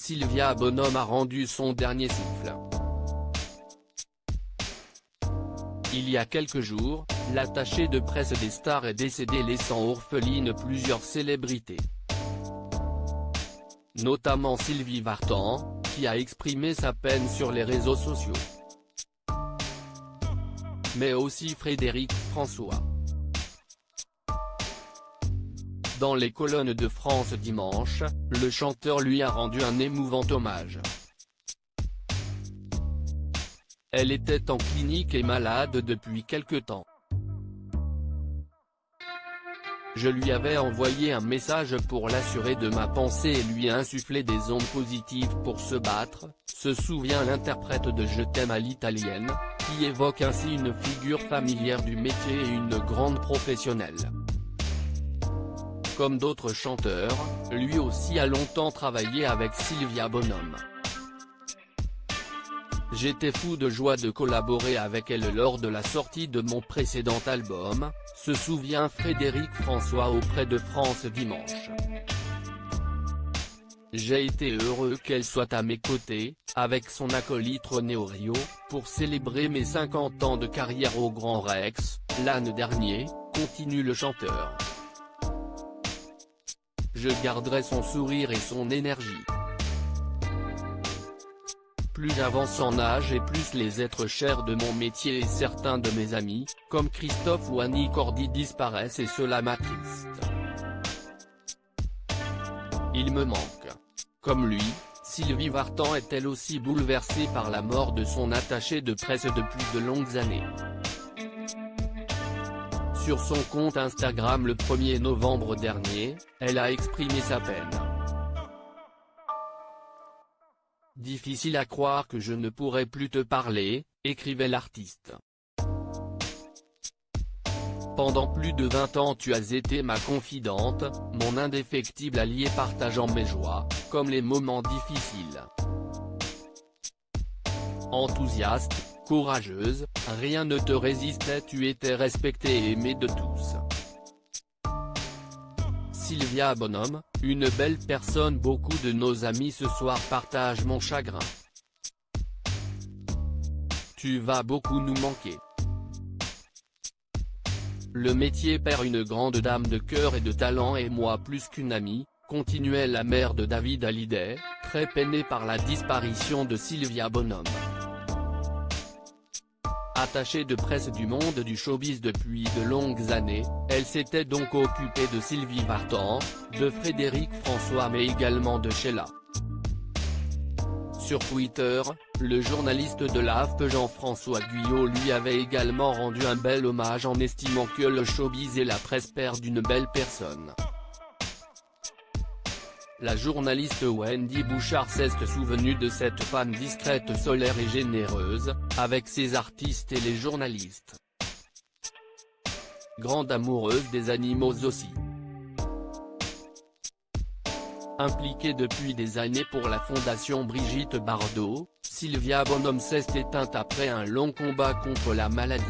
Sylvia Bonhomme a rendu son dernier souffle. Il y a quelques jours, l'attaché de presse des stars est décédé, laissant orphelines plusieurs célébrités. Notamment Sylvie Vartan, qui a exprimé sa peine sur les réseaux sociaux. Mais aussi Frédéric François. Dans les colonnes de France Dimanche, le chanteur lui a rendu un émouvant hommage. Elle était en clinique et malade depuis quelque temps. Je lui avais envoyé un message pour l'assurer de ma pensée et lui insuffler des ondes positives pour se battre, se souvient l'interprète de Je t'aime à l'italienne, qui évoque ainsi une figure familière du métier et une grande professionnelle. Comme d'autres chanteurs, lui aussi a longtemps travaillé avec Sylvia Bonhomme. J'étais fou de joie de collaborer avec elle lors de la sortie de mon précédent album, se souvient Frédéric François auprès de France Dimanche. J'ai été heureux qu'elle soit à mes côtés, avec son acolyte René Orio, pour célébrer mes 50 ans de carrière au Grand Rex, l'année dernier, continue le chanteur. Je garderai son sourire et son énergie. Plus j'avance en âge et plus les êtres chers de mon métier et certains de mes amis, comme Christophe ou Annie Cordy disparaissent et cela m'attriste. Il me manque. Comme lui, Sylvie Vartan est elle aussi bouleversée par la mort de son attaché de presse depuis de longues années. Sur son compte Instagram le 1er novembre dernier, elle a exprimé sa peine. « Difficile à croire que je ne pourrai plus te parler », écrivait l'artiste. « Pendant plus de 20 ans tu as été ma confidente, mon indéfectible allié partageant mes joies, comme les moments difficiles. Enthousiaste, courageuse, rien ne te résistait, tu étais respectée et aimée de tous. Sylvia Bonhomme, une belle personne, beaucoup de nos amis ce soir partagent mon chagrin. Tu vas beaucoup nous manquer. Le métier perd une grande dame de cœur et de talent et moi plus qu'une amie, continuait la mère de David Hallyday, très peinée par la disparition de Sylvia Bonhomme. Attachée de presse du monde du showbiz depuis de longues années, elle s'était donc occupée de Sylvie Vartan, de Frédéric François mais également de Sheila. Sur Twitter, le journaliste de l'AFP Jean-François Guyot lui avait également rendu un bel hommage en estimant que le showbiz et la presse perdent une belle personne. La journaliste Wendy Bouchard s'est souvenue de cette femme discrète, solaire et généreuse, avec ses artistes et les journalistes. Grande amoureuse des animaux aussi. Impliquée depuis des années pour la fondation Brigitte Bardot, Sylvia Bonhomme s'est éteinte après un long combat contre la maladie.